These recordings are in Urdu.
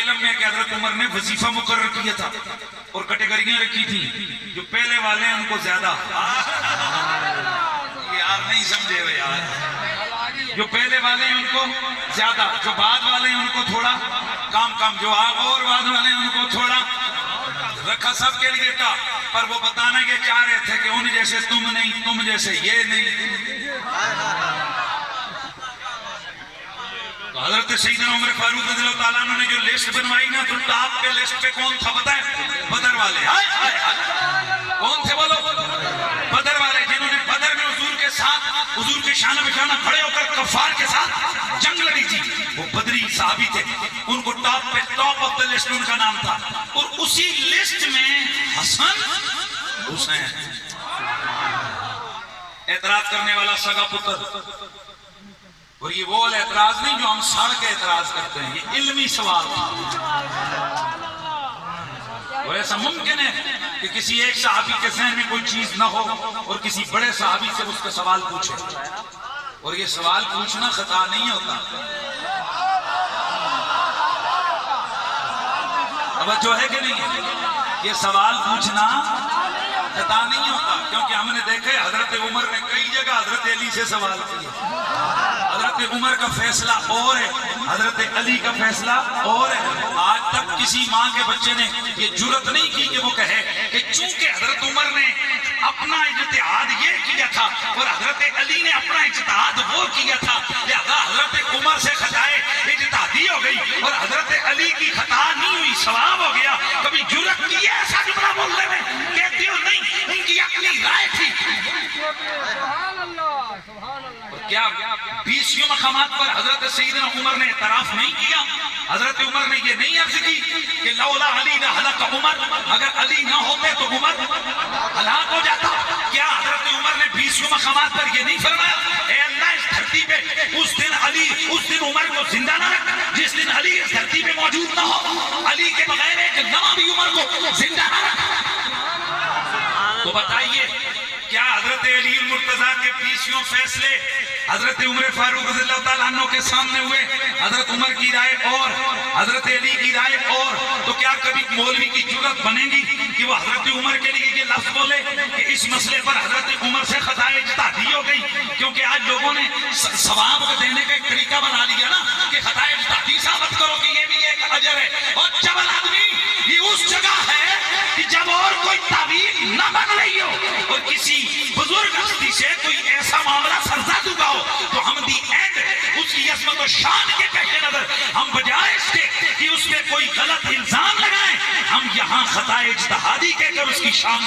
علم میں کہ حضرت عمر نے وظیفہ مقرر کیا تھا اور کیٹیگریاں رکھی تھی. جو پہلے والے ہیں ان کو زیادہ, یار نہیں سمجھے ہوئے یار, جو پہلے والے ہیں ان کو زیادہ, جو بعد والے ہیں ان کو تھوڑا کام, جو اور بعد والے ہیں ان کو تھوڑا رکھا, سب کے لیے تھا. پر وہ بتانا یہ چاہ رہے تھے کہ ان جیسے تم نہیں, تم جیسے یہ نہیں. تو حضرت سیدنا عمر فاروق رضی اللہ تعالیٰ عنہ نے جو لسٹ بنوائی نا, تو ٹاپ کے لسٹ پہ کون تھا پتہ ہے؟ بدر والے. کون تھے بولو؟ بدر والے, جنہوں نے بدر میں حضور کے ساتھ, حضور کے شانہ بشانہ کھڑے ہو کر کفار کے ساتھ جنگ لڑی تھی. وہ بدری صحابی تھے, ان کو ٹاپ پہ, ٹاپ آف دا لسٹ ان کا نام تھا. اور اسی لسٹ میں حسن حسین, اعتراض کرنے والا سگا پتر. اور یہ وہ اعتراض نہیں جو ہم سڑ کے اعتراض کرتے ہیں, یہ علمی سوال تھا. اور ایسا ممکن ہے کہ کسی ایک صحابی کے ذہن میں کوئی چیز نہ ہو اور کسی بڑے صحابی سے اس کا سوال پوچھے, اور یہ سوال پوچھنا خطا نہیں ہوتا. توجہ ہے کہ نہیں؟ یہ سوال پوچھنا خطا نہیں ہوتا, کیونکہ ہم نے دیکھے حضرت عمر نے کئی جگہ حضرت علی سے سوال کیا. حضرت عمر کا فیصلہ اور ہے, حضرت علی کا فیصلہ اور ہے. آج تک کسی ماں کے بچے نے یہ جرت نہیں کی کہ وہ کہے کہ چونکہ حضرت عمر نے اپنا اجتہاد یہ کیا تھا اور حضرت علی نے اپنا اجتہاد وہ کیا تھا, لہذا حضرت عمر سے خطائے اجتہادی ہو گئی اور حضرت علی کی خطا نہیں ہوئی, ثواب ہو گیا. کبھی جرت کی ہے ایسا جملہ بولنے میں؟ کہتے ہو نہیں, ان کی اپنی رائے تھی. کیا 20 مقامات پر حضرت سیدنا عمر نے اعتراف نہیں کیا؟ حضرت عمر نے یہ نہیں عرض کی کہ لولا علی نہ ہلاک عمر, اگر علی نہ ہوتے تو عمر ہلاک ہو جاتا؟ کیا حضرت عمر نے 20 مقامات پر یہ نہیں فرمایا اے اللہ اس دھرتی پہ اس دن علی, اس دن عمر کو زندہ نہ رکھ, جس دن علی اس دھرتی پہ موجود نہ ہو, علی کے بغیر ایک لمحہ بھی عمر کو زندہ نہ رکھ. تو بتائیے کیا حضرت علی المرتضیٰ کے 20 فیصلے حضرت عمر فاروق رضی اللہ تعالیٰ عنہ کے سامنے ہوئے؟ حضرت عمر کی رائے اور حضرت علی کی رائے اور. تو کیا کبھی مولوی کی جرت بنے گی کہ وہ حضرت عمر کے لیے یہ لفظ بولے کہ اس مسئلے پر حضرت عمر سے خطائے اجتہادی ہو گئی؟ کیونکہ آج لوگوں نے ثواب دینے کا ایک طریقہ بنا لیا نا کہ خطائے اجتہادی ثابت کرو کہ یہ بھی ایک اجر ہے. اور جبل آدمی یہ اس جگہ ہے کہ جب اور کوئی تعبیر نہ بن رہی ہو اور کسی بزرگ ہستی سے کوئی ایسا معاملہ سرزد ہوا ہو, تو ہم دی اینڈ اس کی عظمت و شان کے پیش نظر ہم بجائے اس کے کہ اس پہ کوئی غلط الزام لگائیں, ہم یہاں خطائے اجتہادی کہہ کر اس کی شان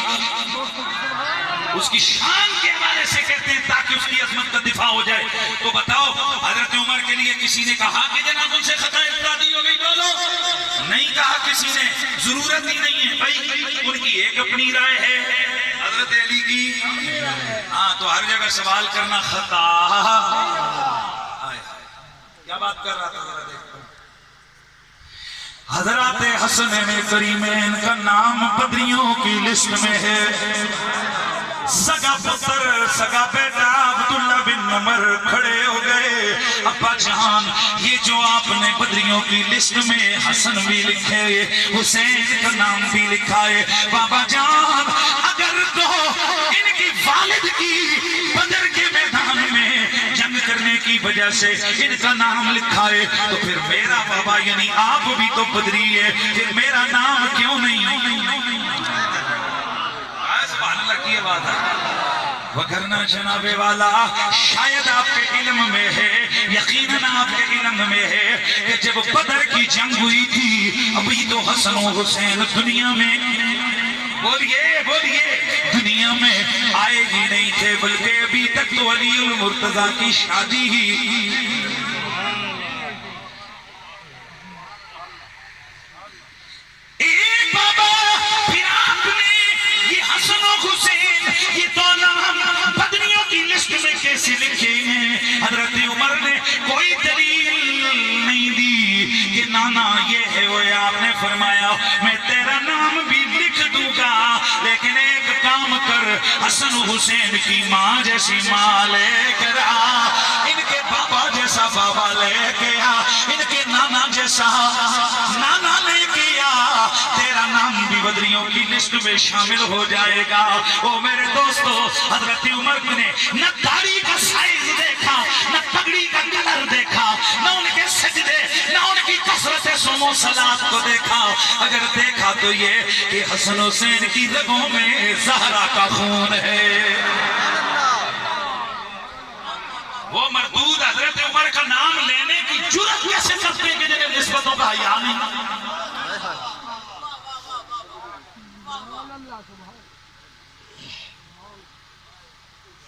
کے حوالے سے کہتے ہیں تاکہ اس کی عظمت کا دفاع ہو جائے. تو بتاؤ حضرت عمر کے لیے کسی نے کہا کہ جناب ان سے خطائے اجتہادی ہو گئی؟ بولو, نہیں کہا کسی نے, ضرورت ہی نہیں ہے بھائی, ان کی ایک اپنی رائے ہے, حضرت علی کی. ہاں تو ہر جگہ سوال کرنا خطا. کیا بات کر رہا تھا ذرا دیکھو. حضرات حسن میں کریمین کا نام بدریوں کی لسٹ میں ہے. سگا پتر سگا بیٹا عبداللہ بن عمر کھڑے ہو گئے. ابا جان یہ جو آپ نے بدریوں کی لسٹ میں حسن بھی لکھے, حسین کا نام بھی لکھا ہے, بابا جان اگر تو ان کی والد کی بدر کے میدان میں جنگ کرنے کی وجہ سے ان کا نام لکھا ہے, تو پھر میرا بابا یعنی آپ بھی تو بدری ہے, پھر میرا نام کیوں نہیں؟ سبحان اللہ کی بات ہے. وگرنہ جناب والا شاید آپ کے علم میں ہے, یقیناً آپ کے علم میں ہے کہ جب بدر کی جنگ ہوئی تھی ابھی تو حسن و حسین دنیا میں, بولیے بولیے, دنیا میں آئے ہی نہیں تھے, بلکہ ابھی تک تو علی المرتضیٰ کی شادی ہی. بابا پھر آپ نے یہ حسن و حسین یہ دو نام بدریوں کی لسٹ میں کیسے لکھے ہیں؟ حضرت عمر نے کوئی دلیل نہیں دی کہ نانا یہ ہے وہ, آپ نے فرمایا میں تیرا نام بھی لکھ دوں گا, لیکن ایک کام کر, حسن حسین کی ماں جیسی ماں لے کر آ, ان کے بابا جیسا بابا لے کے آ, ان کے نانا جیسا نانا برادریوں کی لسٹ میں شامل ہو جائے گا۔ او میرے دوستو، حضرت عمر نے نہ داڑھی کا سائز دیکھا، نہ پگڑی کا کلر دیکھا، نہ ان کے سجدے، نہ ان کی کثرت سمو صلات کو دیکھا۔ اگر دیکھا تو یہ کہ حسن حسین کی رگوں میں زہرا کا خون ہے۔ وہ مردود حضرت عمر کا نام لینے کی جرات کیسے کرتے ہیں کہ جنہیں نسبتوں کا حیا نہیں؟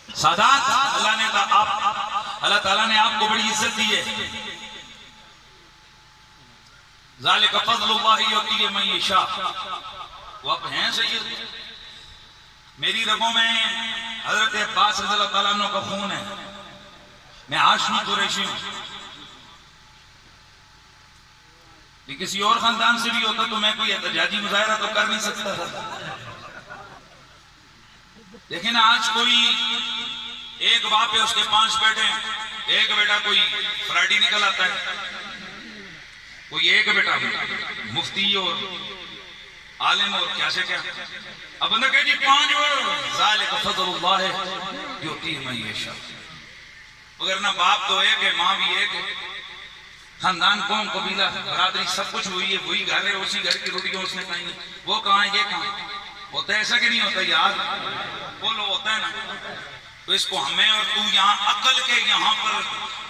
سادات، اللہ تعالیٰ نے آپ کو بڑی عزت دی ہے۔ ذالک فضل اللہ یؤتیہ من یشاء۔ وہ اب ہیں سید، میری رگوں میں حضرت عباس رضی اللہ تعالیٰ عنہ کا خون ہے، میں ہاشمی قریشی ہوں۔ یہ کسی اور خاندان سے بھی ہوتا تو میں کوئی احتجاجی مظاہرہ تو کر نہیں سکتا تھا، لیکن آج کوئی ایک باپ ہے، اس کے 5 بیٹے ہیں، ایک بیٹا کوئی فرائیڈی نکل آتا ہے، کوئی ایک بیٹا مفتی اور عالم اور کیا سے کیا، اب بندہ کہے جی 5 ذالک فضل اللہ یؤتیہ من یشاء۔ اگر نہ باپ تو ایک ہے، ماں بھی ایک ہے، خاندان قوم قبیلہ برادری سب کچھ ہوئی ہے، وہی گھر ہے، اسی گھر کی روٹیاں اس نے کھائی ہیں، وہ کہاں ہے، یہ کہاں ہوتا ہے؟ ایسا کہ نہیں ہوتا یار؟ بولو ہوتا ہے نا؟ تو اس کو ہمیں اور تو یہاں عقل کے یہاں پر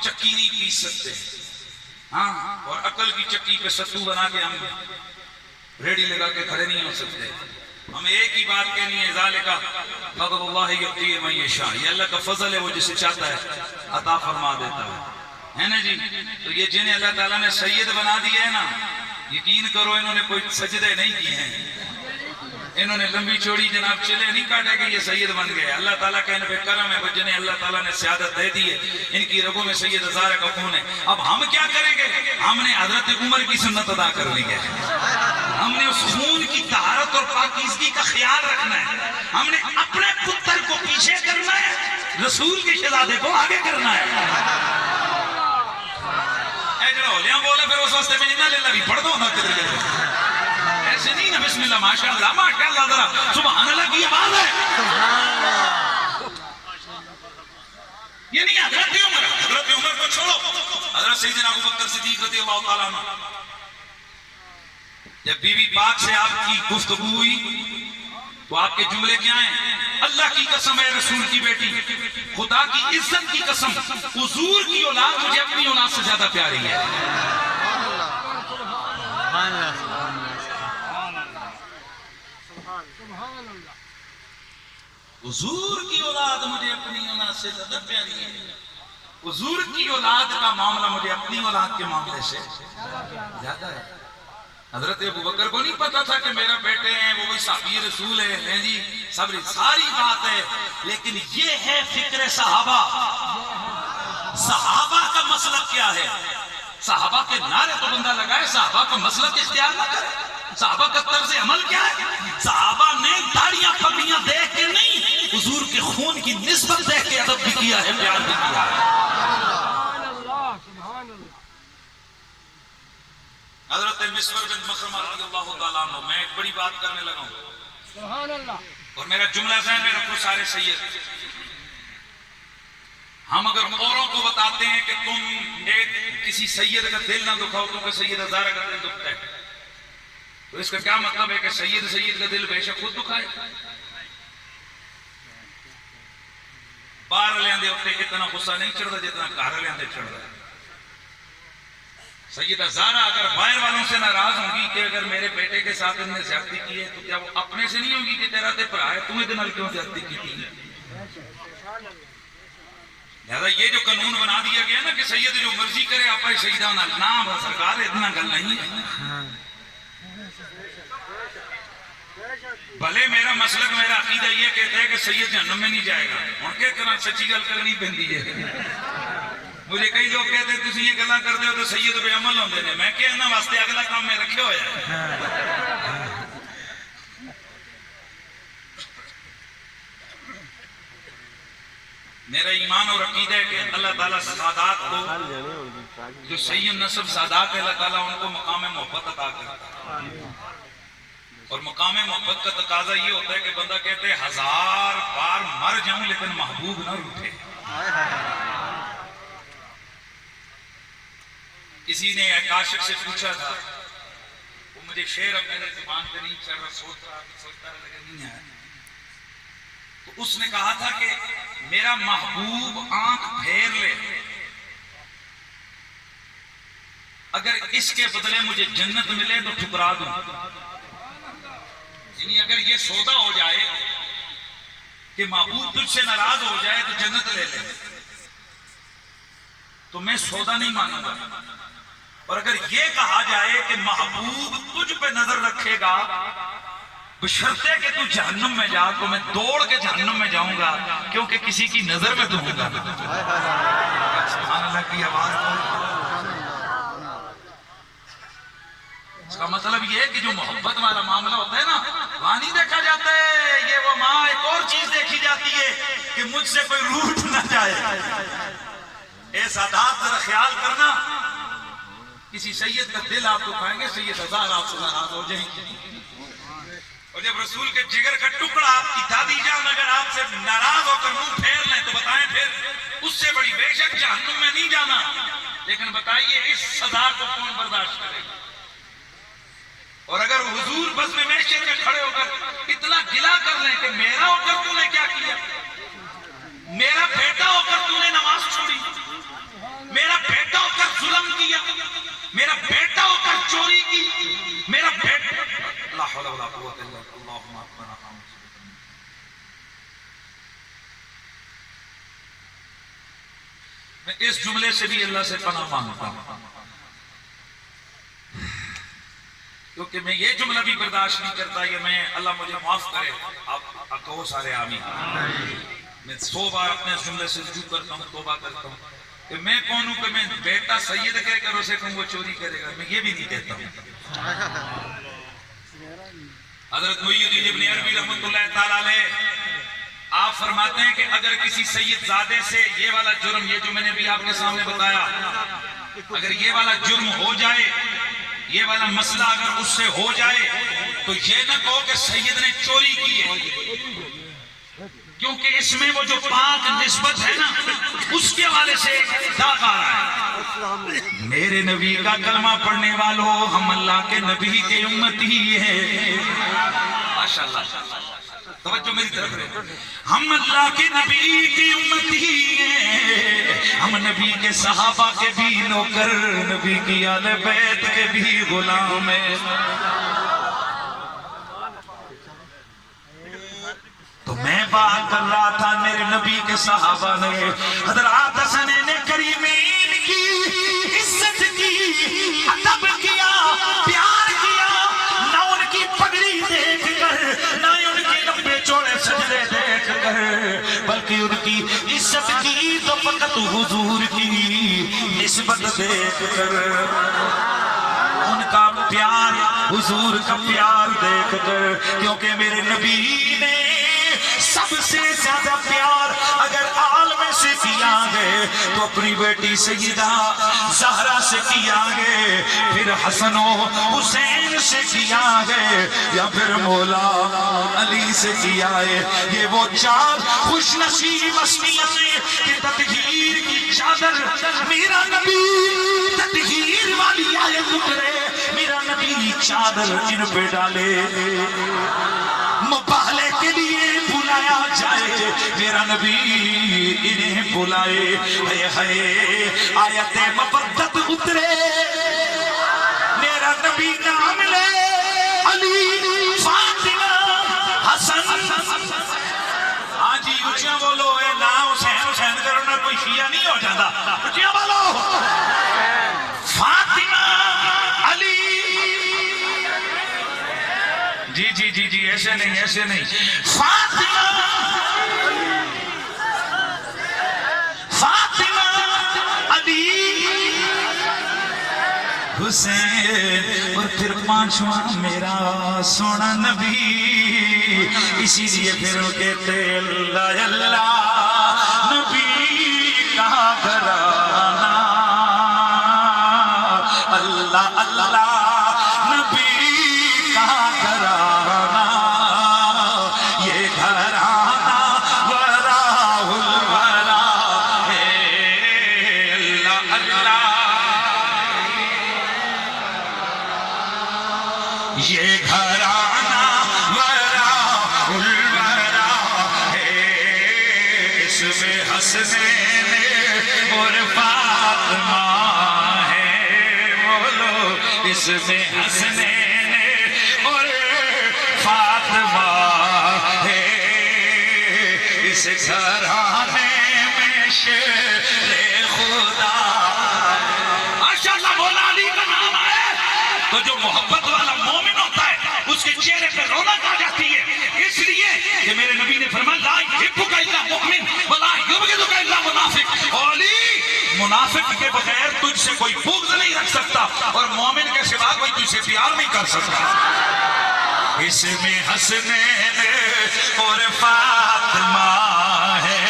چکی نہیں پیس سکتے، ہاں، اور عقل کی چکی پہ ستو بنا کے ہم ریڈی لگا کے کھڑے نہیں ہو سکتے۔ ہمیں ایک ہی بات کہنی ہے، ذالک فضل اللہ یؤتیہ من یشاء، یہ اللہ کا فضل ہے، وہ جسے چاہتا ہے عطا فرما دیتا ہے نا جی؟ تو یہ جنہیں اللہ تعالیٰ نے سید بنا دیا ہے نا، یقین کرو انہوں نے کوئی سجدے نہیں کیے ہیں، انہوں نے لمبی چوڑی جناب چلے نہیں کاٹے کہ یہ سید بن گئے۔ اللہ تعالیٰ کا ان پہ کرم ہے، جنہیں اللہ تعالیٰ نے سیادت دے دی ہے، ان کی رگوں میں سید ہزارہ کا خون ہے۔ اب ہم کیا کریں گے؟ ہم نے حضرت عمر کی سنت ادا کر لی ہے، ہم نے اس خون کی طہارت اور پاکیزگی کا خیال رکھنا ہے، ہم نے اپنے پتر کو پیچھے کرنا ہے، رسول کے شہزادے کو آگے کرنا ہے۔ اے جڑا ہولیاں بولے پھر اس واسطے میں نہ لے بھی پڑھ دو نا کدھر گئے ایسے نہیں نا، بسم اللہ ماشاءاللہ ماشاءاللہ، ذرا سبحان اللہ کی آواز ہے۔ یہ نہیں حضرت عمر کو چھوڑو، حضرت سیدنا ابوبکر صدیق رضی اللہ تعالیٰ عنہ، جب بی بی پاک سے آپ کی گفتگو ہوئی تو آپ کے جملے کیا ہیں؟ اللہ کی قسم ہے رسول کی بیٹی، خدا کی عزت کی قسم، حضور کی اولاد مجھے اپنی اولاد سے زیادہ پیاری ہے۔ حضور کی اولاد مجھے اپنی اولاد سے زیادہ پیاری ہے، حضور کی اولاد کا معاملہ مجھے اپنی اولاد کے معاملے سے زیادہ ہے۔ حضرت ابوبکر کو نہیں پتا تھا کہ میرا بیٹے ہیں، وہ کوئی صحابی رسول ہے جی، ساری بات ہے، لیکن یہ ہے فکر صحابہ۔ صحابہ کا مسلک کیا ہے؟ صحابہ کے نعرے تو بندہ لگائے، صحابہ کا مسلک اختیار نہ کرے۔ صحابہ کا طرز عمل کیا ہے؟ صحابہ نے داڑیاں پگڑیاں دیکھ کے نہیں، حضور کے خون کی نسبت دیکھ کے ادب بھی کیا ہے، پیار بھی کیا ہے۔ حضرت مسور بن مخرمہ رضی اللہ تعالیٰ عنہ، میں ایک بڑی بات کرنے لگا ہوں، سبحان اللہ، اور میرا جملہ ذہن میں رکھو سارے سید، ہم اگر اوروں کو بتاتے ہیں کہ تم ایک کسی سید کا دل نہ دکھاؤ کیونکہ سید ہزارہ کا دل دکھتا ہے، تو اس کا کیا مطلب ہے کہ سید کا دل بے شک خود دکھائے؟ باہر لیندے ہوتے اتنا غصہ نہیں چڑھتا جتنا گھر لیندے چڑھتا ہے۔ سیدہ زہرا اگر باہر والوں سے ناراض ہوں گی کہ اگر میرے بیٹے کے ساتھ انہوں نے زیادتی کی ہے تو کیا وہ اپنے سے نہیں ہوں گی کہ تیرا تے بھرا ہے تمہیں دن کیوں زیادتی کی تھی؟ لہذا یہ جو قانون بنا دیا گیا نا کہ سید جو مرضی کرے آپ سیدہ نام سرکار اتنا گل نہیں ہے۔ بھلے میرا مسلک میرا عقیدہ یہ کہتا ہے کہ سید جہنم میں نہیں جائے گا، ان کے کرنا سچی گل کرنی پہنتی ہے۔ مجھے کئی لوگ کہتے ہیں تسی یہ گلاں کرتے ہو تو سید بے عمل ہوندے نے، میں کہنا واسطے اگلا کام میں رکھے ہویا ہے۔ میرا ایمان اور عقیدہ ہے کہ اللہ تعالیٰ سادات کو، جو سید نصب سادات ہے، اللہ تعالیٰ ان کو مقام محبت عطا کرتا ہے۔ اور مقام محبت کا تقاضا یہ ہوتا ہے کہ بندہ کہتے ہے 1000 بار مر جاؤں لیکن محبوب نہ روٹھے. کسی نے ایک عاشق سے پوچھا تھا، وہ مجھے شعر اب میرے زبان پہ نہیں چل رہا، سوچتا لگا نہیں ہے، تو اس نے کہا تھا کہ میرا محبوب آنکھ پھیر لے، اگر اس کے بدلے مجھے جنت ملے تو ٹھکرا دوں. یعنی اگر یہ سودا ہو جائے کہ محبوب تجھ سے ناراض ہو جائے تو جنت لے لے تو میں سودا نہیں مانوں گا، اور اگر یہ کہا جائے کہ محبوب تجھ پہ نظر رکھے گا بشرطے کہ تو جہنم میں جا تو میں دوڑ کے جہنم میں جاؤں گا، کیونکہ کسی کی نظر میں تو ہوں گا. سبحان اللہ کی آواز. اس کا مطلب یہ ہے کہ جو محبت والا معاملہ ہوتا ہے نا، وہاں نہیں دیکھا جاتا ہے یہ وہ، ماں ایک اور چیز دیکھی جاتی ہے کہ مجھ سے کوئی روٹ نہ جائے. اے سادات ذرا خیال کرنا، کسی سید کا دل آپ دکھائیں گے، سید 1000 آپ سے ناراض ہو جائیں گے، اور جب رسول کے جگر کا ٹکڑا آپ کی دادی جان اگر آپ سے ناراض ہو کر منہ پھیر لیں تو بتائیں پھر اس سے بڑی بے شک جہنم میں نہیں جانا، لیکن بتائیے اس سزا کو کون برداشت کرے گا؟ اور اگر حضور بس میں محشر میں کھڑے ہو کر اتنا گلا کر لیں کہ میرا ہو کر تو نے کیا کیا، میرا بیٹا ہو کر تو نے نماز چھوڑی، میرا بیٹا ہو کر ظلم کیا، میرا بیٹا ہو کر چوری کی، میرا بیٹا، لا حول ولا قوت الا باللہ، اللہم اکبر. میں اس جملے سے بھی اللہ سے پناہ مانگتا ہوں، کیونکہ میں یہ جملہ بھی برداشت نہیں کرتا کہ میں اللہ مجھے معاف کرے، آپ کہو سارے آمین. میں 100 بار اپنے اس جملے سے رجوع کرتا ہوں، توبہ کرتا ہوں کہ میں کون ہوں کہ میں بیٹا سید کہہ کر اسے کہوں وہ چوری کرے گا، میں یہ بھی نہیں کہتا ہوں. حضرت محی الدین ابن عربی رحمۃ اللہ تعالیٰ علیہ آپ فرماتے ہیں کہ اگر کسی سید زادے سے یہ والا جرم، یہ جو میں نے بھی آپ کے سامنے بتایا، اگر یہ والا جرم ہو جائے، یہ والا مسئلہ اگر اس سے ہو جائے تو یہ نہ کہو کہ سید نے چوری کی ہے، کیونکہ اس میں وہ جو پاک نسبت ہے نا اس کے حوالے سے داغ آ رہا ہے. میرے نبی کا کلمہ پڑھنے والوں، ہم اللہ کے نبی کے امتی ہیں. ماشاءاللہ، توجہ میری طرف رہے، ہم اللہ کے نبی کی امتی ہیں، ہم نبی کے صحابہ کے بھی نوکر، نبی کی آل بیت کے بھی غلام ہیں. تو میں بات کر رہا تھا میرے نبی کے صحابہ نے حضرات حسنین کریمین کی عزت کی، ادب کیا، پیار کیا، نہ ان کی پگڑی دیکھ کر، نہ ان کے لمبے چوڑے سجدے دیکھ کر، بلکہ ان کی عزت کی تو فقط حضور کی نسبت دیکھ کر، ان کا پیار، حضور کا پیار دیکھ کر. کیونکہ میرے نبی نے سب سے زیادہ پیار اگر عالم سے کیا ہے تو اپنی بیٹی سیدہ زہرا سے کیا ہے، پھر حسن و حسین سے کیا ہے، یا پھر مولا علی سے کیا ہے. یہ وہ 4 خوش نصیب ہستیاں ہیں کہ تطہیر کی چادر میرا نبی، تطہیر والی آیت اترے میرا نبی چادر ان پہ ڈالے، مباہلے کے لیے بلایا جائے میرا نبی انہیں بلائے. اے ہائے آیت مبدت اترے میرا نبی نام لے، علی، فاطمہ، حسن. ہاں جی اچھا بولو، اے نام حسین حسین کرنا کوئی شیعہ نہیں ہو جاتا، اچھا بولو. فاطمہ، علی، جی جی جی جی ایسے نہیں، ایسے نہیں. فاطمہ، فاطمہ، علی، حسین، اور پھر 5واں میرا سونا نبی. اسی لیے پھر کہتے اللہ اللہ نبی کا گھرانہ، اللہ اللہ نبی کا گھرانہ. یہ گھرانہ ورا الورا ہے، اس میں حسنین اور فاطمہ ہے، بولو اس میں حسنین اور فاطمہ ہے، اس گھرانے میں شیر خدا۔ ماشاءاللہ مولا علی کا نام ہے تو جو محبت والا مومن ہوتا ہے اس کے چہرے پہ رونق آ جاتی ہے، اس لیے کہ میرے نبی نے فرمایا لا یحبک الا مؤمن ولا یبغضک الا منافق۔ علی منافق کے بغیر تجھ سے کوئی بغض نہیں رکھ سکتا اور مومن کے سوا کوئی تجھ سے پیار نہیں کر سکتا۔ اس میں حسنین اور فاطمہ ہے،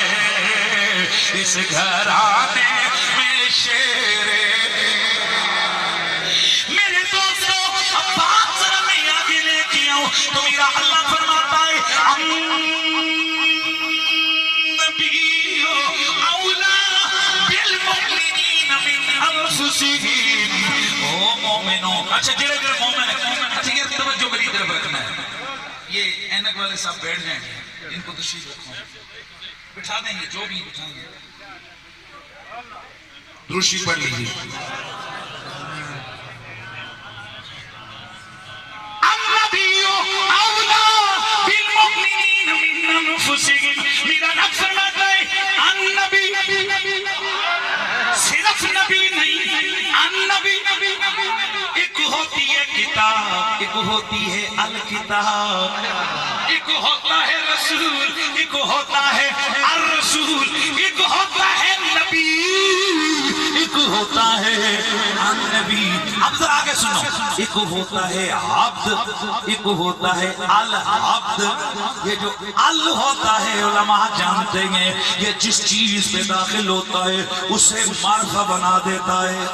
اس گھرانے میں شیر۔ میرے دوستو اب بات ذرا میں آگے لے کے آؤں تو میرا اللہ فرماتا ہے النبی اولا بالمؤمنین من انفسہم۔ او مومنوں، اچھا جڑے جڑے مومن ہیں، اچھا یہ توجہ میری طرف رکھنا ہے۔ یہ اینک والے صاحب بیٹھ جائیں گے، ان کو تشریف رکھو، بٹھا دیں گے جو بھی بٹھائیں گے، درشی پڑھ لیجیے۔ النبی اولا بالمؤمنین من انفسہم۔ میرا رب فرماتا ہے النبی صرف نبی نہیں، النبی ایک ہوتی ہے کتاب، ایک ہوتی ہے الکتاب، ایک ہوتا ہے رسول، ایک ہوتا ہے الرسول، ایک ہوتا ہے نبی، ایک ہوتا ہے النبی۔ اب ذرا آگے سنو، ایک ہوتا ہے عبد، ایک ہوتا ہے العبد۔ یہ جو ال ہوتا ہے علماء جانتے ہیں یہ جس چیز پہ داخل ہوتا ہے اسے معرفہ بنا دیتا ہے،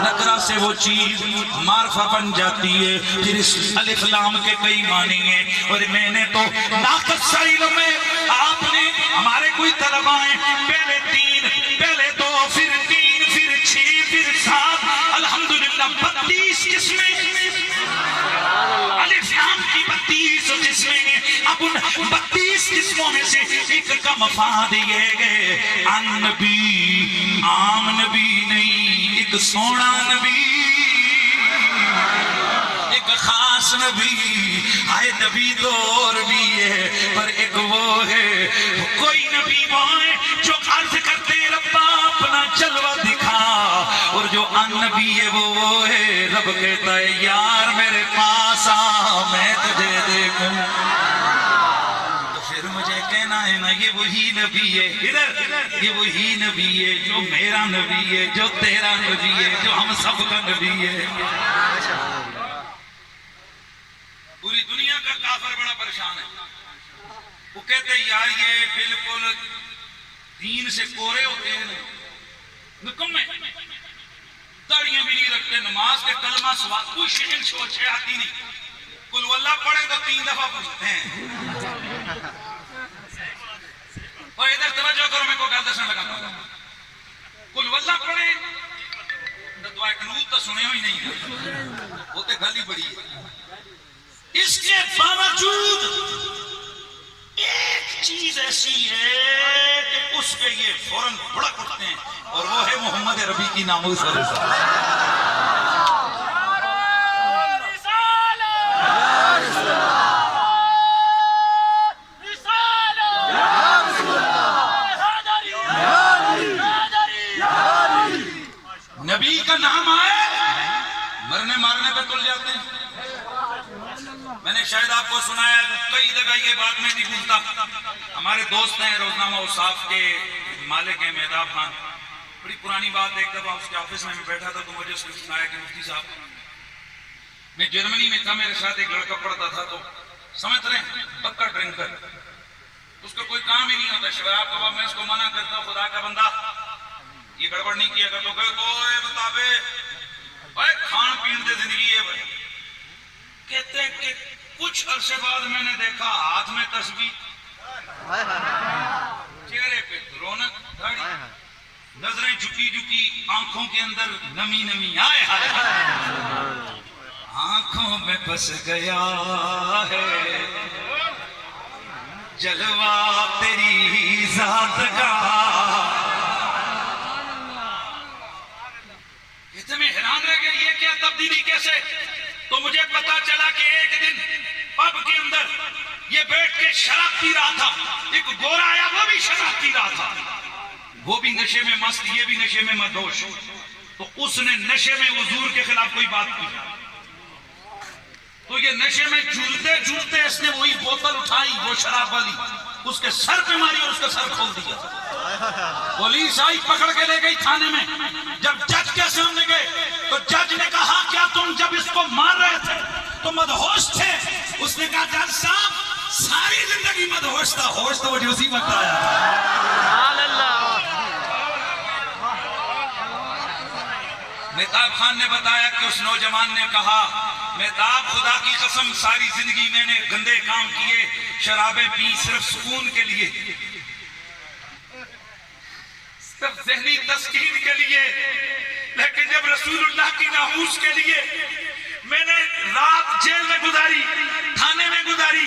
نکرہ سے وہ چیز معرفہ بن جاتی ہے۔ پھر اس الف لام کے کئی معنی ہیں اور میں نے تو ناقص سائلوں میں آپ نے ہمارے کوئی طلبہ ہیں پہلے 3 پہلے 2 پھر 3 پھر 6 پھر 7 الحمدللہ 32 قسمیں الف لام کی 32 قسمیں ہیں۔ اب ان 32 قسموں میں سے ایک کا مفاد یہ گئے النبی، عام نبی نہیں، ایک سونا نبی، ایک خاص نبی، آئے نبی تو اور بھی ہے پر ایک وہ ہے، کوئی نبی وہ ہے جو عرض کرتے ربا اپنا جلوہ دکھا، اور جو النبی ہے وہ ہے رب کہتا ہے یار میرے پاس آ میں تجھے دیکھوں۔ تو پھر مجھے کہنا ہے نا یہ وہی نبی ہے، ادھر یہ وہی نبی ہے جو میرا نبی ہے، جو تیرا نبی ہے، جو ہم سب کا نبی ہے۔ پوری دنیا کا کافر بڑا پریشان ہے، وہ کہتے ہیں یار یہ بالکل دین سے کورے ہوتے ہیں، نکمے، داڑیاں بھی نہیں رکھتے، نماز کے کلمہ سواد کوئی شہن چھوچے آتی نہیں، قل واللہ پڑھے تو 3 دفعہ پوچھتے ہیں۔ اور ادھر توجہ کرو میں کو گل دسن لگا ہوں، قل واللہ پڑھے دعائے قنوت تو سنے ہوئی نہیں، وہ تو گل ہی بڑی ہے۔ اس کے باوجود ایک چیز ایسی ہے کہ اس پہ یہ فوراً بھڑک اٹھتے ہیں اور وہ ہے محمد ربی کی ناموس صلی اللہ علیہ وسلم۔ نبی کا نام آئے مرنے مارنے پہ تل جاتے ہیں۔ میں نے شاید آپ کو سنایا کئی جگہ یہ بات میں نہیں بھولتا، ہمارے دوست ہیں روزنامہ اوصاف کے مالک ہیں مہتاب خان، بڑی پرانی بات، ایک دفعہ اس کے آفس میں بیٹھا تھا تو مجھے اس نے سنایا کہ مفتی صاحب میں جرمنی میں تھا، میرے ساتھ ایک لڑکا پڑھتا تھا تو سمجھ رہے ہیں پکا ڈرنکر، اس کو کوئی کام ہی نہیں ہوتا، شراب کا میں اس کو منع کرتا ہوں خدا کا بندہ یہ گڑبڑ نہیں کیا کر، تو بتابے بھائی کھان پین دے زندگی ہے بھائی۔ کہتے ہیں کہ کچھ عرصے بعد میں نے دیکھا ہاتھ میں تسبیح، چہرے پہ رونق، داڑھی، نظریں جھکی جھکی، آنکھوں کے اندر نمی نمی، آئے ہائے آنکھ آنکھوں میں بس گیا ہے جلوہ تیری ذات کا. اتنے حیران رہ گئے یہ کیا تبدیلی کیسے؟ تو مجھے پتا چلا کہ ایک دن پب کے اندر یہ بیٹھ کے شراب پی رہا تھا. ایک گورا آیا وہ بھی شراب پی رہا تھا, وہ بھی نشے میں مست, یہ بھی نشے میں مدہوش. تو اس نے نشے میں حضور کے خلاف کوئی بات کی تو یہ نشے میں جھولتے جھولتے اس نے وہی بوتل اٹھائی وہ شراب والی, اس کے سر پہ ماری اور اس کا سر کھول دیا. پولیس آئی پکڑ کے لے گئی تھانے میں. جب جج کے سامنے گئے تو جج نے کہا کیا تم جب اس کو مار رہے تھے تو مدہوش تھے؟ اس نے کہا جج صاحب ساری زندگی مدہوش تھا, ہوش تو مجھے اسی وقت آیا. مہتاب خان نے بتایا کہ اس نوجوان نے کہا مہتاب خدا کی قسم ساری زندگی میں نے گندے کام کیے, شرابیں پی صرف سکون کے لیے, صرف ذہنی تسکین کے لیے, لیکن جب رسول اللہ کی ناموس کے لیے میں نے رات جیل میں گزاری, تھانے میں گزاری,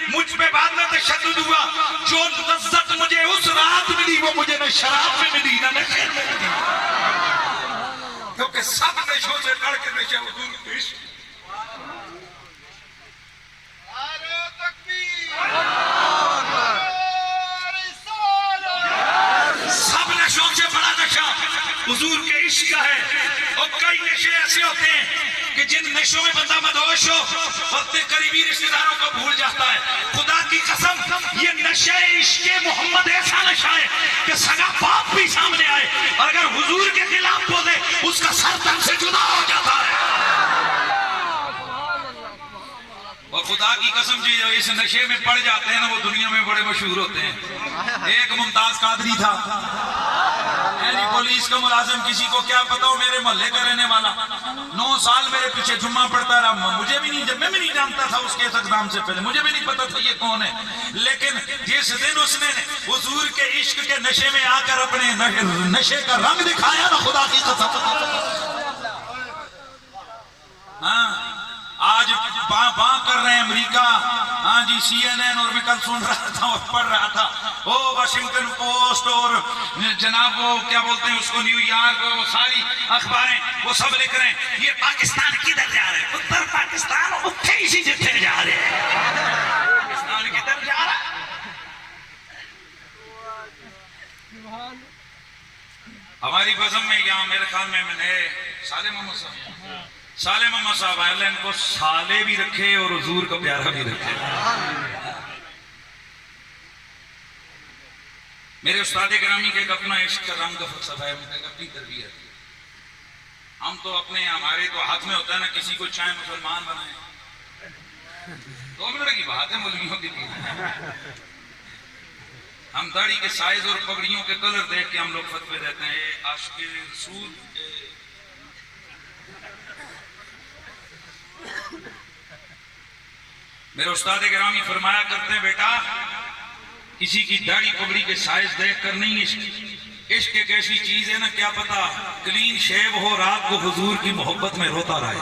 مجھ پہ بعد میں تشدد ہوا, جو لذت مجھے اس رات ملی وہ مجھے نہ شراب میں ملی نہ نشے میں ملی, کیونکہ سب نشوں سے لڑ کے نشے حضور کے عشق. سب نشوں سے بڑا نشہ حضور کے عشق کا ہے. اور کئی نشے ایسے ہوتے ہیں کہ جن نشوں میں بندہ مدہوش ہو اپنے قریبی رشتہ داروں کو بھول جاتا ہے. خدا کی قسم یہ نشہ عشق محمد ایسا نشہ ہے کہ سگا باپ بھی سامنے آئے اور اگر حضور کے خلاف بولے اس کا سر تن سے جدا ہو جاتا ہے. اور خدا کی قسم جی جو اس نشے میں پڑ جاتے ہیں نا وہ دنیا میں بڑے مشہور ہوتے ہیں. ایک ممتاز قادری تھا, پولیس کا ملازم, کسی کو کیا پتا ہو میرے محلے کا رہنے والا, 9 سال میرے پیچھے جمعہ پڑتا رہا, مجھے بھی نہیں, میں بھی نہیں جانتا تھا اس کے اقدام سے پہلے, مجھے بھی نہیں پتا تھا یہ کون ہے. لیکن جس دن اس نے حضور کے عشق کے نشے میں آ کر اپنے نشے کا رنگ دکھایا نا خدا کی قسم, ہاں آج باں کر رہے ہیں امریکہ, ہاں جی CNN, اور میں کل سن رہا تھا اور پڑھ رہا تھا واشنگٹن پوسٹ اور جناب وہ کیا بولتے ہیں اس کو نیو یارک, وہ ساری اخباریں وہ سب لکھ رہے ہیں یہ پاکستان کدھر جا رہے ہیں, اتر پاکستان اتھے اسی جتھے جا رہے ہیں, پاکستان کدھر جا رہا ہے. ہماری بزم میں یہاں میرے خیال میں نے سالے محمد صاحب آئے, اللہ ان کو سالے بھی رکھے اور حضور کا پیارا بھی رکھے. میرے استاد گرامی کا ایک اپنا عشق کا رنگ کا فلسفہ ہے, اپنی تربیت. ہم تو اپنے ہمارے تو ہاتھ میں ہوتا ہے نا کسی کو چاہے مسلمان بنائیں, 2 منٹ کی بات ہے مولویوں کے لیے. ہم داڑھی کے سائز اور پگڑیوں کے کلر دیکھ کے ہم لوگ فتوے دیتے ہیں عاشق رسول. میرے استاد گرامی فرمایا کرتے ہیں بیٹا کسی کی داڑھی پگڑی کے سائز دیکھ کر نہیں عشق ایک ایسی چیز ہے نا, کیا پتا کلین شیو ہو رات کو حضور کی محبت میں روتا رہے.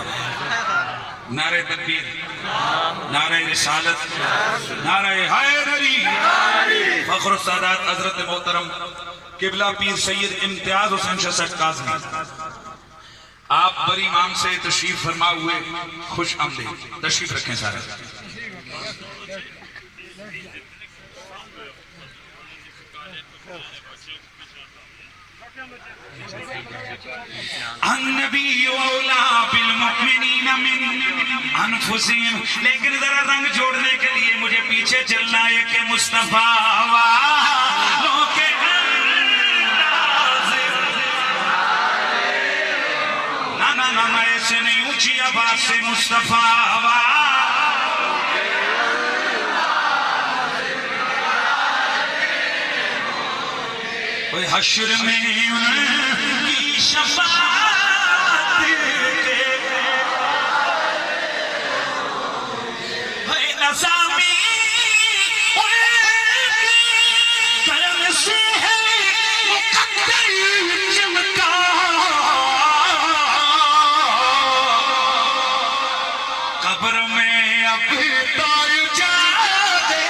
نعرہ تکبیر, نعرہ رسالت, نعرہ حیدری. فخر السادات حضرت محترم قبلہ پیر سید امتیاز حسین شاہ صاحب کاظمی, آپ بری امام سے تشریف فرما ہوئے, خوش آمدید. تشریف رکھیں سارے. النبی اولا بالمؤمنین من انفسہم. لیکن ذرا رنگ جوڑنے کے لیے مجھے پیچھے چلنا ہے کہ مصطفیٰ والوں کے نہ ایسے نہیں, اونچی آواز سے مصطفیٰ کوئی حشر میں ان کی شفاعت کے نظامی کرم سے ہے مقدر چمکا, قبر میں اب تو جا دے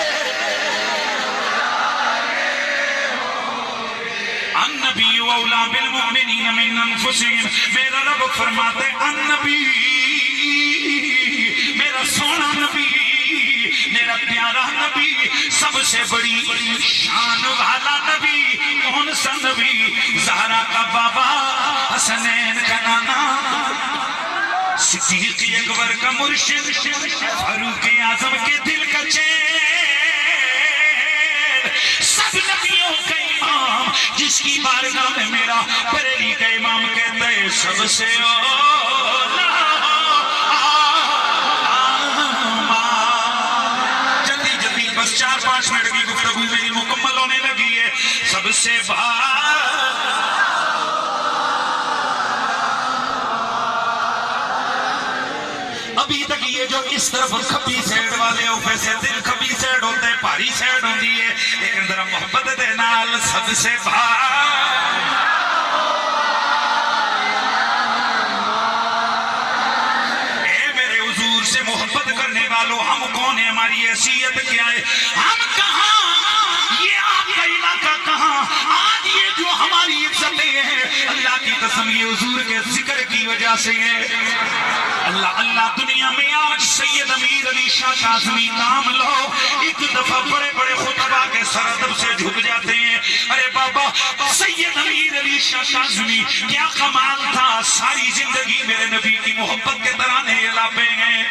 النبی اولا بالمؤمنین من انفسہم. میرا رب فرماتے النبی، میرا سونا نبی، میرا پیارا نبی، سب سے بڑی شان والا نبی کون سا نبی؟ زہرا کا بابا، حسنین کا نانا، صدیق اکبر کا مرشد، فاروق اعظم کے دل کا چین، سب نبیوں کا امام، جس کی بارگاہ میں میرا بریلی کا امام کہتا ہے سب سے اولا. جلدی جلدی بس 4-5 منٹ کی گفتگو میری مکمل ہونے لگی ہے. سب سے ابھی تک یہ جو اس طرف کھبی سیڈ والے ہو پیسے دل کھبی سیڈ ہوتے ہیں، پاری سیڈ ہوتی ہے، لیکن ذرا محبت دے نال سب سے اے میرے حضور سے محبت کرنے والوں، ہم کون ہیں؟ ہماری حیثیت کیا ہے؟ ہم کہاں؟ یہ آپ کا علاقہ کہاں؟ آج یہ جو ہماری عزتیں ہیں اللہ کی قسم یہ حضور کے ذکر کی وجہ سے ہے. اللہ اللہ دنیا میں آج سید امیر علی شاہ کاظمی نام لو، ایک دفعہ بڑے بڑے خطبہ کے سر ادب سے جھک جاتے ہیں. ارے بابا سید امیر علی شاہ کاظمی کیا کمال تھا، ساری زندگی میرے نبی کی محبت کے ترانے الاپے ہیں.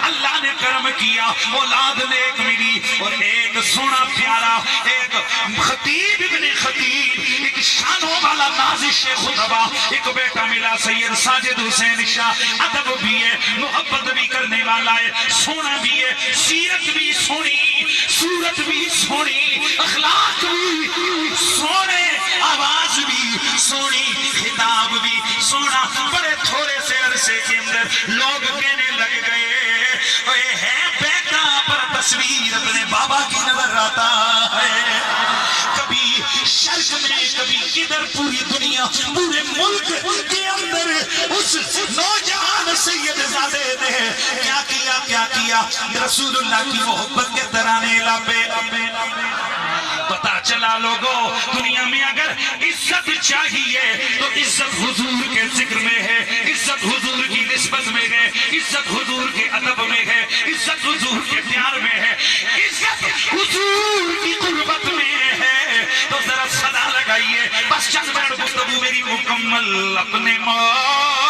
اللہ نے کرم کیا، اولاد نیک ملی، اور ایک سونا پیارا، ایک خطیب ابن خطیب، ایک شانوں والا نازش خطبہ، ایک بیٹا ملا سید ساجد حسین شاہ. ادب بھی ہے، محبت بھی کرنے والا ہے، سونا بھی ہے، سیرت بھی سونی، صورت بھی سونی، اخلاق بھی سونے، آواز بھی سونی، خطاب بھی سونا. بڑے تھوڑے سے عرصے کے اندر لوگ کہنے لگ گئے اے ہے بیٹا پر تصویر اپنے بابا کی نظر آتا ہے. کبھی شرق میں کبھی ادھر، پوری دنیا پورے ملک کے اندر اس نوجوان سید زادے نے کیا کیا رسول اللہ کی محبت کے ترانے لاپے. پتا چلا لوگوں دنیا میں اگر عزت چاہیے تو عزت حضور کے ذکر میں ہے، عزت حضور کی نسبت میں ہے، عزت حضور کے ادب میں ہے، عزت حضور کے پیار میں ہے، عزت حضور کی قربت میں ہے. تو ذرا صدا لگائیے، بس چند منٹ گفتگو میری مکمل. اپنے مولا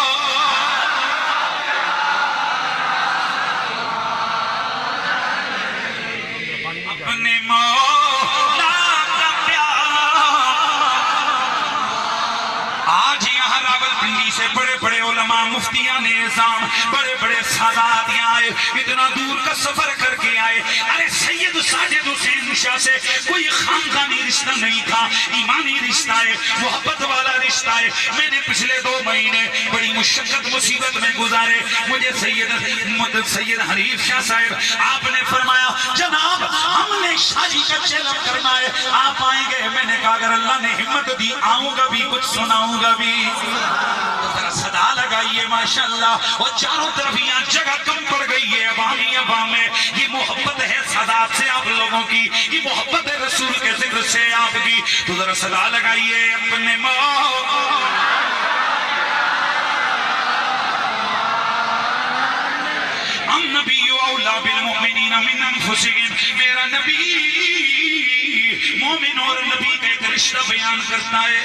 کا پیار. آج یہاں راولپنڈی سے بڑے بڑے علماء، مفتیان نظام، بڑے بڑے سادات یہاں آئے، اتنا دور کا سفر کر کے آئے. ارے سید ساجد حسین شاہ سے کوئی خاندانی رشتہ نہیں تھا، ایمانی رشتہ ہے، محبت والا رشتہ ہے. میں نے پچھلے 2 مہینے بڑی مشقت مصیبت میں گزارے. مجھے سید حنیف شاہ صاحب آپ نے فرمایا جناب ہم نے شادی کا چیلنج کرنا ہے، آپ آئیں گے؟ میں نے کہا اگر اللہ نے ہمت دی آؤں گا بھی، کچھ سناؤں گا بھی. ذرا صدا لگائیے ماشاءاللہ. اور چاروں طرف یہاں جگہ کم پڑ گئی ہے عوامی عوام میں. یہ محبت ہے صدات سے آپ لوگوں کی، یہ محبت ہے رسول کے ذکر سے آپ کی. تو ذرا صدا لگائیے اپنے النبی اولا بالمؤمنین من انفسہم. میرا نبی مومن اور نبی کا ایک رشتہ بیان کرتا ہے.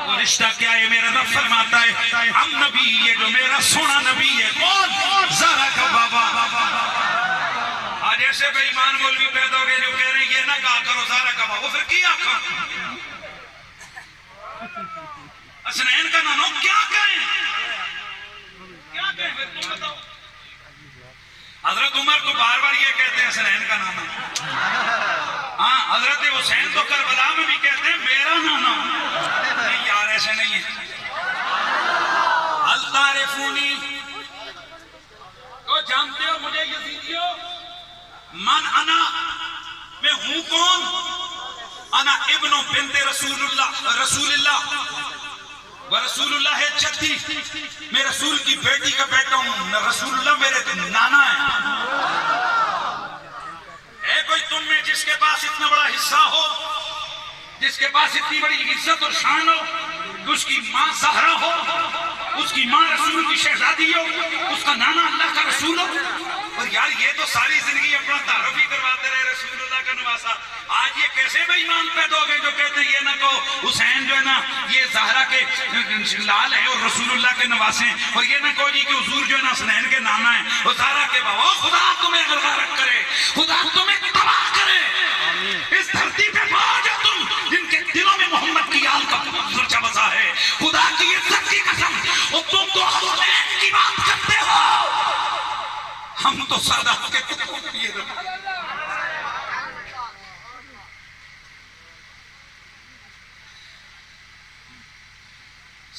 وہ رشتہ کیا ہے؟ میرا رب فرماتا ہے ہم نبی، یہ جو میرا سونا نبی ہے کون؟ زہرا کا بابا. آج ایسے بے ایمان مولوی پیدا ہو گئے جو کہہ رہے ہیں یہ نہ کہا کرو زہرا کا بابا. پھر کیا کہا؟ حسنین کا نانو کیا کہیں؟ کیا کہیں پھر تم بتاؤ. حضرت عمر تو بار بار یہ کہتے ہیں حسنین کا نانا. ہاں حضرت حسین تو کربلا میں بھی کہتے ہیں میرا نانا. نہیں یار ایسے نہیں ہے. ہل تعرفونی، تو جانتے ہو مجھے یزیدیو؟ من انا، میں ہوں کون؟ انا ابن بنت رسول اللہ. رسول اللہ ہے جدی، میں رسول کی بیٹی کا بیٹا ہوں، رسول اللہ میرے نانا ہے کوئی تم میں جس کے پاس اتنا بڑا حصہ ہو، جس کے پاس اتنی بڑی عزت اور شان ہو، اس کی ماں زہرا ہو، اس کی ماں رسول کی شہزادی ہو، اس کا نانا اللہ کا رسول ہو؟ اور یار یہ تو ساری زندگی اپنا تعارف ہی کرواتے رہے رسول اللہ کا نواسا، آج یہ کیسے بے ایمان پیدا ہو گئے جو کہتے ہیں یہ نہ کہو حسین جو ہے نا یہ زہرا کے لال ہیں اور رسول اللہ کے نواسے ہیں، اور یہ نہ کہو جی کہ حضور جو ہے نا حسنین کے نانا ہیں اور زہرا کے بابا۔ خدا تمہیں غرق کرے، خدا تمہیں تباہ کرے، اس دھرتی پہ پہنچو تم جن کے دلوں میں محمد کی آل کا زرچہ بسا ہے، خدا کی عزت کی قسم، اور تم تو حسین کی بات کرتے ہو، ہم تو سادات کے کتوں پیے رہے۔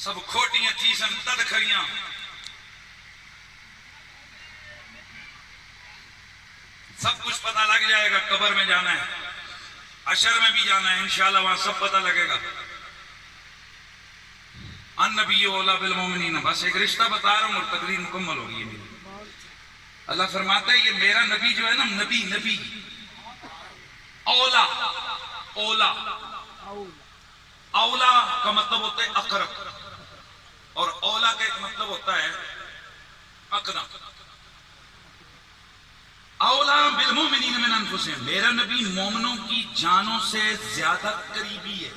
سب کھوٹیاں چیزیں تد کھریاں، سب کچھ پتہ لگ جائے گا، قبر میں جانا ہے، حشر میں بھی جانا ہے، انشاءاللہ وہاں سب پتہ لگے گا۔ النبی اولا بالمومنین، بس ایک رشتہ بتا رہا ہوں اور تقریر مکمل ہوگی میری۔ اللہ فرماتا ہے یہ میرا نبی جو ہے نا، نبی اولا، اولا اولا کا مطلب ہوتا ہے اقرب، اور اولا کا ایک مطلب ہوتا ہے اقدم۔ اولا بالمومنین من انفسہم، میرا نبی مومنوں کی جانوں سے زیادہ قریبی ہے،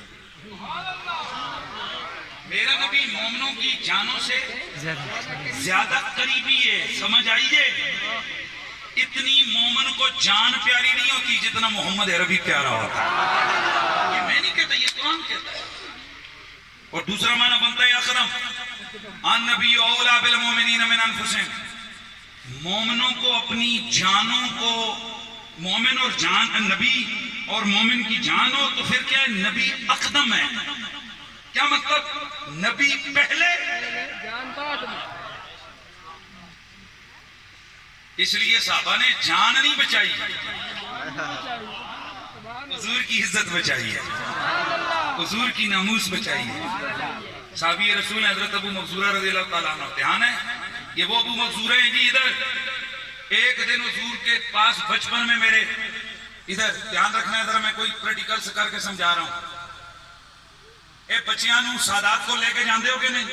میرا نبی مومنوں کی جانوں سے زیادہ قریبی ہے۔ سمجھ آئیے، اتنی مومن کو جان پیاری نہیں ہوتی جتنا محمد عربی پیارا ہوتا ہے، یہ میں نہیں کہتا، یہ قرآن کہتا ہے۔ اور دوسرا معنی بنتا ہے اقدم، النبی اولا بالمومنین من انفسہم، مومنوں کو اپنی جانوں کو، مومن اور جان، نبی اور مومن کی جان ہو تو پھر کیا ہے؟ نبی اقدم ہے۔ کیا مطلب؟ نبی پہلے، اس لیے صحابہ نے جان نہیں بچائی، حضور کی عزت بچائی ہے، حضور کی ناموس بچائی ہے۔ صحابی رسول حضرت ابو مغزورہ رضی اللہ تعالیٰ عنہ امتحان ہے، یہ وہ ابو مغزورہ ہیں جی ادھر، ایک دن حضور کے پاس بچپن میں میرے، ادھر دھیان رکھنا ہے ذرا، میں کوئی پریکٹیکل کر کے سمجھا رہا ہوں۔ اے بچیاں نو سادات کو لے کے جاندے ہو کہ نہیں؟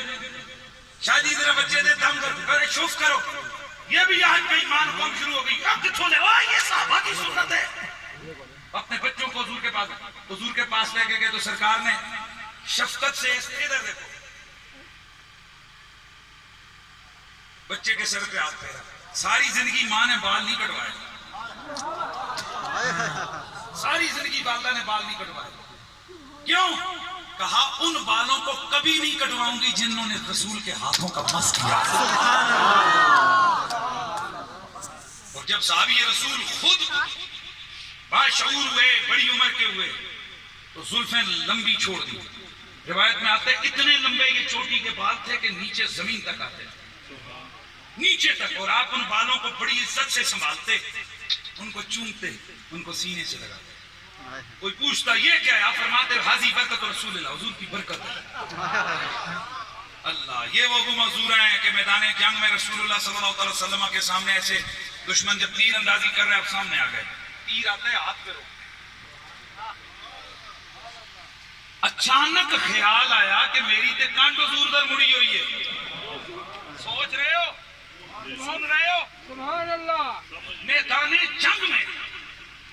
شاید ہی ذرا بچے دے دم کرو، شوف کرو، یہ بھی آج بے ایمان قوم شروع ہو گئی، اب چھولے یہ صحابہ کی سنت ہے۔ اپنے بچوں کو حضور کے پاس لے کے گئے تو سرکار نے شفقت سے ادھر دیکھو، بچے کے سر پہ ہاتھ پھیرا۔ ساری زندگی ماں نے بال نہیں کٹوائے، ساری زندگی والدہ نے بال نہیں کٹوائے، کیوں؟ کہا ان بالوں کو کبھی نہیں کٹواؤں گی جنہوں نے رسول کے ہاتھوں کا مس کیا۔ اور جب صحابی رسول خود باشعور ہوئے، بڑی عمر کے ہوئے، تو زلفیں لمبی چھوڑ دی۔ روایت میں آتے اتنے لمبے یہ چوٹی کے بال تھے کہ نیچے زمین تک آتے تھے، نیچے تک، اور آپ ان بالوں کو بڑی عزت سے سنبھالتے، ان کو چومتے، ان کو سینے سے لگاتے۔ کوئی پوچھتا یہ کیا ہے؟ آپ فرماتے حاضی برکت رسول اللہ، حضور کی برکت ہے۔ اللہ، یہ وہ ابو مغزورہ ہیں کہ میدان جنگ میں رسول اللہ صلی اللہ علیہ وسلم کے سامنے ایسے دشمن جب تیر اندازی کر رہے آپ سامنے آ گئے، تیر آتا ہے ہاتھ پہ روکتے، اچانک خیال آیا کہ میری تے کانڈ حضور در مڑی ہوئی ہے۔ سوچ رہے ہو، سن رہے ہو، سبحان اللہ، میدان جنگ میں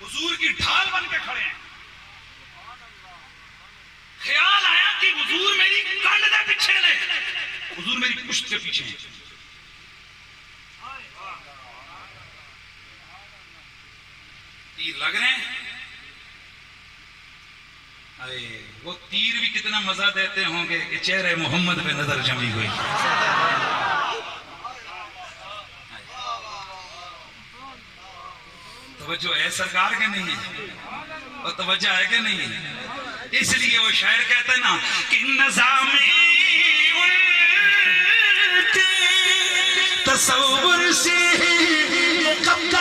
حضور کی ڈھال بن کے کھڑے ہیں، خیال آیا کہ حضور میری کانڈ دے پیچھے نے، حضور میری پشت کے پیچھے ہیں۔ تیر لگ رہے ہیں، وہ تیر بھی کتنا مزہ دیتے ہوں گے کہ چہرے محمد پہ نظر جمی ہوئی۔ توجہ ہے سرکار کے نہیں ہے، اور توجہ ہے کہ نہیں ہے؟ اس لیے وہ شاعر کہتا ہے نا کہ نظام تصور سے قبل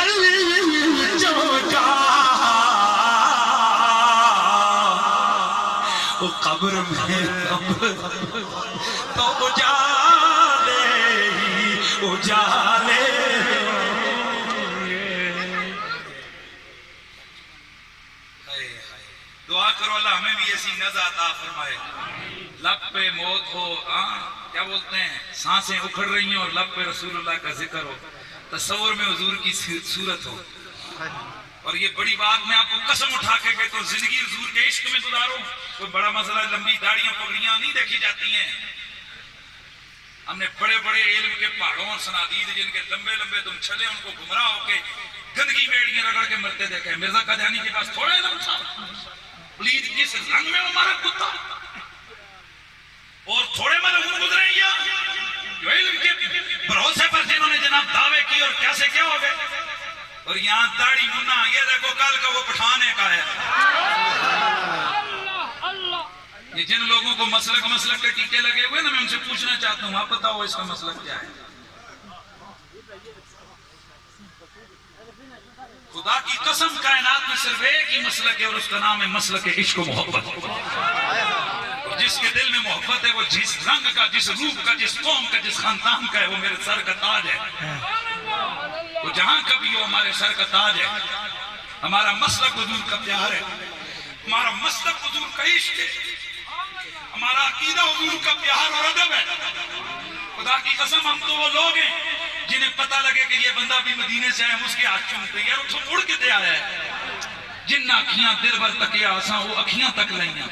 جو کا وہ قبر میں تو اجالے ہی اجالے. دعا کرو اللہ ہمیں بھی ایسی نظر عطا فرمائے. لب پہ موت ہو, کیا بولتے ہیں, سانسیں اکھڑ رہی ہیں اور لب پہ رسول اللہ کا ذکر ہو, تصور میں حضور کی صورت ہو. اور یہ بڑی بات میں آپ کو قسم اٹھا کے کہتا ہوں, زندگی حضور کے عشق میں گزارو. کوئی بڑا مسئلہ, لمبی داڑیاں پگڑیاں نہیں دیکھی جاتی ہیں. ہم نے بڑے بڑے علم کے پہاڑوں اور صنادید جن کے لمبے لمبے تم چھلے, ان کو گمراہ ہو کے گندگی بیڑیاں رگڑ کے مرتے دیکھے. مرزا قادیانی کے پاس تھوڑا علم تھا, پلید کس رنگ میں وہ مارا کتا, اور تھوڑے ملعون گزرے یا جو علم کے بھروسے پر جنہوں نے جناب دعوے کی اور کیسے کیا ہو گئے. اور یہاں داڑھی منا, یہ دیکھو کل کا وہ پٹھانے کا ہے. یہ جن لوگوں کو مسلک کے ٹیکے لگے ہوئے نا, میں ان سے پوچھنا چاہتا ہوں, آپ بتاؤ اس کا مسلک کیا ہے؟ خدا کی قسم کائنات میں صرف ایک ہی مسلک ہے, اور اس کا نام ہے مسلک عشق و محبت. اور جس کے دل میں محبت ہے, وہ جس رنگ کا, جس روپ کا, جس قوم کا, جس خاندان کا ہے, وہ میرے سر کا تاج ہے. وہ جہاں کا بھی ہو ہمارے سر کا تاج ہے. ہمارا مسلک حضور کا پیار ہے, ہمارا مسلک حضور کا عشق ہے, ہمارا عقیدہ حضور کا پیار اور ادب ہے. خدا کی قسم ہم تو وہ لوگ ہیں جنہیں پتہ لگے کہ یہ بندہ بھی مدینے سے آئے, ہم اس کے ہاتھ چومتے ہیں, یار وہ تو اڑ کے دے آیا ہے. جن اکھیاں دل بھر تکے آساں, وہ اکھیاں تک لائیاں.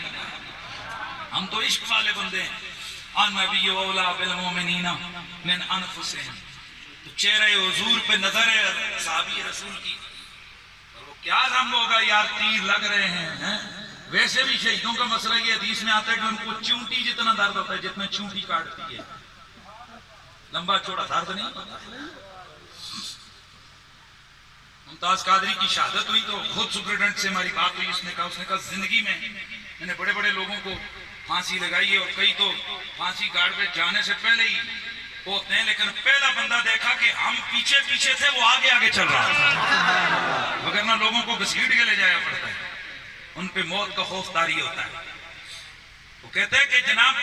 ہم تو عشق والے بندے ہیں. ان نبی اولا بالمومنین من انفسہم. تو چہرے حضور پہ نظر ہے صحابی رسول کی, اور وہ کیا رنگ ہوگا یار, تیر لگ رہے ہیں. ویسے بھی شہیدوں کا مسئلہ یہ حدیث میں آتا ہے کہ ان کو چونٹی جتنا درد ہوتا ہے جتنا چونٹی کاٹتی ہے, لمبا چوڑا درد نہیں ہوتا. ممتاز قادری کی شہادت ہوئی تو خود سپرنٹینڈنٹ سے ہماری بات ہوئی. اس نے کہا زندگی میں نے بڑے بڑے لوگوں کو پھانسی لگائی ہے, اور کئی تو پھانسی گارڈ پہ جانے سے پہلے ہی ہوتے ہیں, لیکن پہلا بندہ دیکھا کہ ہم پیچھے پیچھے تھے, وہ آگے آگے چل رہا تھا, وگرنہ لوگوں کو گھسیٹ کے لے جایا پڑتا ہے. ان پہ موت کا خوف طاری ہوتا ہے. وہ کہتے ہیں کہ جناب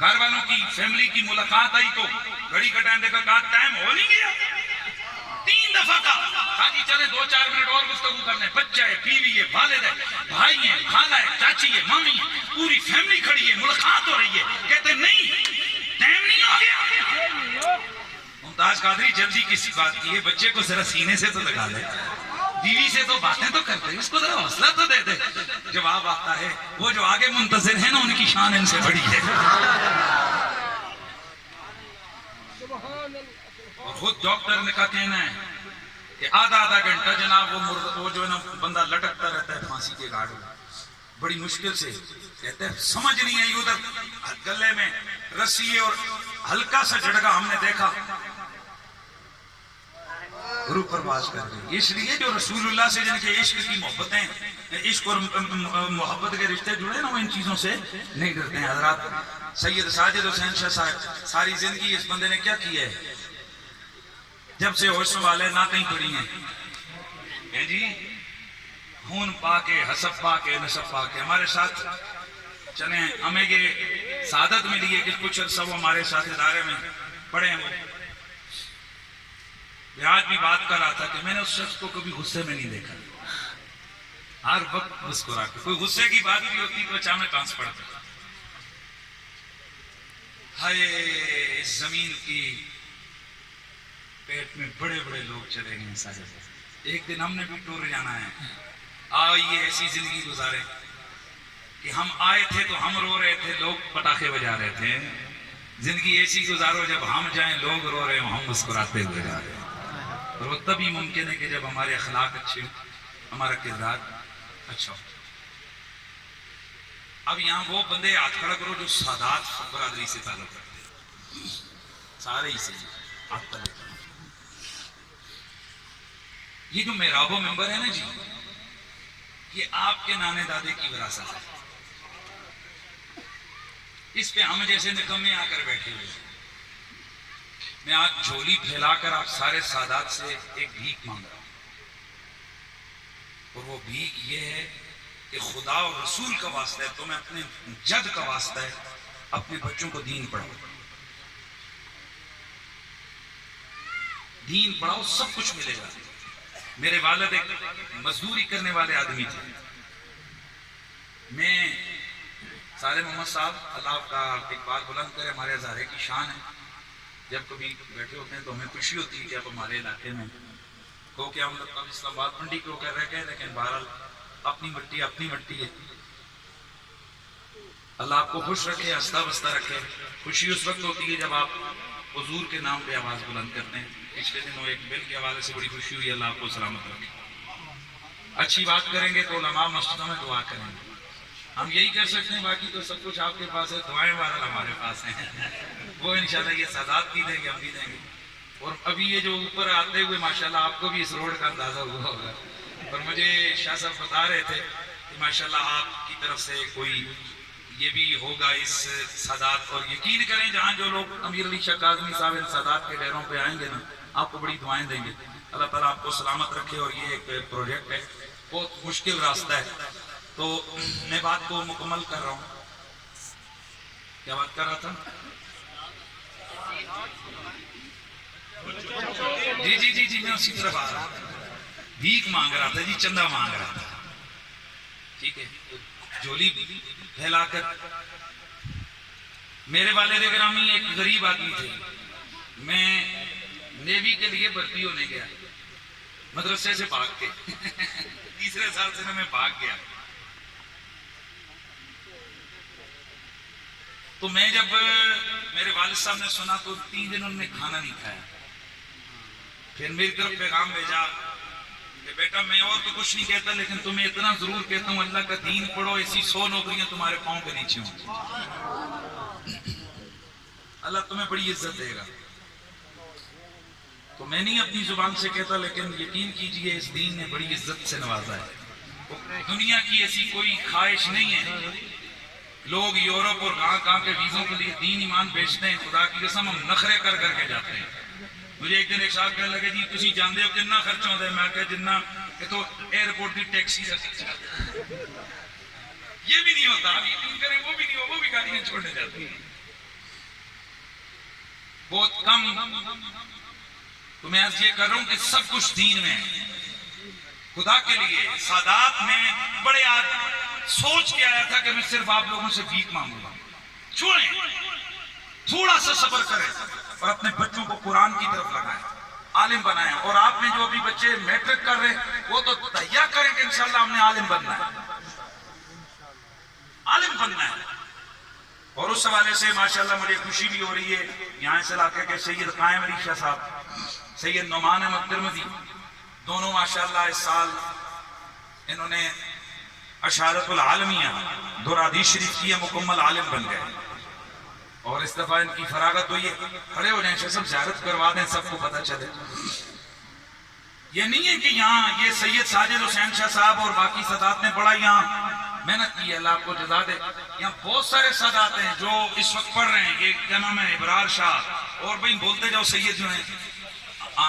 گھر والوں کی فیملی کی ملاقات آئی تو گھڑی کا ٹائم دیکھا, کہا ٹائم ہو نہیں گیا, 3 دفعہ کہا جی چلے 2-4 منٹ اور گفتگو کرنے. بچہ ہے, بیوی ہے, والد ہے, بھائی ہیں, خالہ ہے, چاچی ہے, مامی ہے, پوری فیملی کھڑی ہے, ملاقات ہو رہی ہے. کہتے نہیں, ٹائم نہیں ہو گیا. ممتاز قادری جلدی کسی بات کی ہے, بچے کو ذرا سینے سے تو لگا لے, بیوی سے تو باتیں تو کرتے, اس کو ذرا حوصلہ تو دے دے. جواب آتا ہے, وہ جو آگے منتظر ہیں نا, ان کی شان ان سے بڑی ہے. اور خود ڈاکٹر نے کا کہنا ہے کہ آدھا گھنٹہ جناب وہ جو ہے نا بندہ لٹکتا رہتا ہے پھانسی کے گاڑ میں, بڑی مشکل سے. کہتے ہیں سمجھ نہیں آئی, ادھر گلے میں رسی ہے اور ہلکا سا جھٹکا ہم نے دیکھا, روح پرواز کر گئی. اس لیے جو رسول اللہ سے جن کے عشق کی محبتیں, عشق اور محبت کے رشتے جڑے نا, وہ ان چیزوں سے نہیں ڈرتے ہیں. حضرات سید ساجد حسین شاہ صاحب, ساری زندگی اس بندے نے کیا کیا ہے, جب سے ہوش سنبھالے نہ کہیں پڑی ہیں جی, خون پا کے, حسب پا کے, نسب پا کے ہمارے ساتھ چلیں. ہمیں یہ سعادت ملی ہے کہ کچھ عرصہ وہ ہمارے ساتھ ادارے میں پڑھے ہیں. وہ آج بھی بات کر رہا تھا کہ میں نے اس شخص کو کبھی غصے میں نہیں دیکھا, ہر وقت مسکرا کے. کوئی غصے کی بات بھی ہوتی تو اچانک آنس پڑتا. ہائے اس زمین کی پیٹ میں بڑے بڑے لوگ چلے گئے سارے. ایک دن ہم نے بھی ٹور جانا ہے. آئیے ایسی زندگی گزارے کہ ہم آئے تھے تو ہم رو رہے تھے, لوگ پٹاخے بجا رہے تھے. زندگی ایسی گزارو جب ہم جائیں لوگ رو رہے ہوں, ہم مسکراتے ہوئے جا رہے ہیں. اور وہ تبھی ممکن ہے کہ جب ہمارے اخلاق اچھے ہوں, ہمارا کردار اچھا ہو. اب یہاں وہ بندے ہاتھ کھڑا کرو جو سادات برادری سے تعلق رکھتے ہیں, سارے ہی سے ہاتھ کھڑا کرو. یہ جو محراب و منبر ہے نا جی, یہ آپ کے نانے دادے کی وراثت ہے. اس پہ ہم جیسے نکمے آ کر بیٹھے ہوئے. میں آج جھولی پھیلا کر آپ سارے سادات سے ایک بھیک مانگ رہا ہوں, اور وہ بھیک یہ ہے کہ خدا اور رسول کا واسطہ ہے، تمہیں اپنے جد کا واسطہ ہے، اپنے بچوں کو دین پڑھاؤ، دین پڑھاؤ، سب کچھ ملے گا۔ میرے والد ایک مزدوری کرنے والے آدمی تھے، میں صالح محمد صاحب، اللہ آپ کا ایک بات بلند کرے، ہمارے ہزارے کی شان ہے، جب کبھی بیٹھے ہوتے ہیں تو ہمیں خوشی ہوتی ہے کہ آپ ہمارے علاقے میں کو کہ ہم لوگ اسلام آباد منڈی کے ہو کر رہ گئے، لیکن بہرحال اپنی مٹی ہے۔ اللہ آپ کو خوش رکھے، ہنستا بستا رکھے۔ خوشی اس وقت ہوتی ہے جب آپ حضور کے نام پہ آواز بلند کرتے ہیں۔ پچھلے دنوں ایک بل کے حوالے سے بڑی خوشی ہوئی، اللہ آپ کو سلامت رکھے۔ اچھی بات کریں گے تو علماء مسجدوں میں دعا کریں گے، ہم یہی کر سکتے ہیں، باقی تو سب کچھ آپ کے پاس ہے، دعائیں بہرحال ہمارے پاس ہیں، وہ انشاءاللہ یہ سادات بھی دیں گے، ہم بھی دیں گے۔ اور ابھی یہ جو اوپر آتے ہوئے ماشاءاللہ آپ کو بھی اس روڈ کا اندازہ ہوا ہوگا، اور مجھے شاہ صاحب بتا رہے تھے کہ ماشاءاللہ آپ کی طرف سے کوئی یہ بھی ہوگا اس سادات، اور یقین کریں جہاں جو لوگ امیر علی شاہ کاظمی صاحب ان سادات کے ڈیروں پہ آئیں گے نا، آپ کو بڑی دعائیں دیں گے، اللہ تعالیٰ آپ کو سلامت رکھے۔ اور یہ ایک پروجیکٹ ہے، بہت مشکل راستہ ہے، تو میں بات کو مکمل کر رہا ہوں۔ کیا بات کر رہا تھا؟ جی میں اسی طرف آ رہا تھا، بھیک مانگ رہا تھا جی، چندہ مانگ رہا تھا، ٹھیک ہے، جھولی پھیلا کر۔ میرے والد گرامی ایک غریب آدمی تھے، میں نیوی کے لیے بھرتی ہونے گیا، مدرسے سے بھاگ کے تیسرے سال سے میں بھاگ گیا، تو میں جب میرے والد صاحب نے سنا تو 3 دن انہوں نے کھانا نہیں کھایا، پھر میری طرف پیغام بھیجا کہ بیٹا میں اور تو کچھ نہیں کہتا، لیکن تمہیں اتنا ضرور کہتا ہوں اللہ کا دین پڑھو، ایسی 100 نوکریاں تمہارے پاؤں کے نیچے ہوں، اللہ تمہیں بڑی عزت دے گا۔ تو میں نہیں اپنی زبان سے کہتا، لیکن یقین کیجئے اس دین نے بڑی عزت سے نوازا ہے، دنیا کی ایسی کوئی خواہش نہیں ہے، لوگ یورپ اور کہاں کے ویزوں کے لیے دین ایمان بیچتے ہیں، خدا کی قسم ہم نخرے کر کے جاتے ہیں۔ مجھے ایک دن ایک صاحب کہنے لگے جی تسی جانتے ہو کتنا خرچہ ہوتا ہے؟ میں کہا جننا کہ تو ایئرپورٹ کی ٹیکسی کا خرچہ، یہ بھی نہیں ہوتا، اب یقین کریں وہ بھی نہیں ہو، وہ بھی گاڑیاں چھوڑنے جاتی ہیں بہت کم۔ تو میں آج یہ کر رہا ہوں کہ سب کچھ دین میں خدا کے لیے۔ سادات میں بڑے سوچ کے آیا تھا کہ میں صرف آپ لوگوں سے بھیک مانگوں گا، چھوڑیں، تھوڑا سا صبر کریں اور اپنے بچوں کو قرآن کی طرف لگائیں، عالم بنائیں۔ اور آپ میں جو ابھی بچے میٹرک کر رہے ہیں وہ تو تیار کریں کہ انشاءاللہ ہم نے عالم بننا ہے، عالم بننا ہے۔ اور اس حوالے سے ماشاءاللہ مجھے خوشی بھی ہو رہی ہے، یہاں اس علاقے کے سید قائم علی شاہ صاحب، سید نعمان احمد ترمذی، دونوں ماشاءاللہ اس سال انہوں نے اشارت العالمیہ دورادی شریف کی مکمل عالم بن گئے، اور اس دفعہ ان کی فراغت ہوئی ہے۔ کھڑے ہو جائیں شاہ صاحب، زیارت کروا دیں، سب کو پتہ چلے۔ یہ نہیں ہے کہ یہاں یہ سید ساجد حسین شاہ صاحب اور باقی سادات نے بڑا یہاں محنت کی ہے، اللہ آپ کو جزا دے۔ یہاں بہت سارے سادات ہیں جو اس وقت پڑھ رہے ہیں، یہ کیا نام ہے، ابرار شاہ، اور بھئی بولتے جاؤ سید جو ہیں،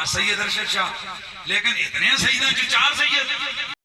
سید ارشد شاہ، لیکن اتنے سید ہیں جو 4 سید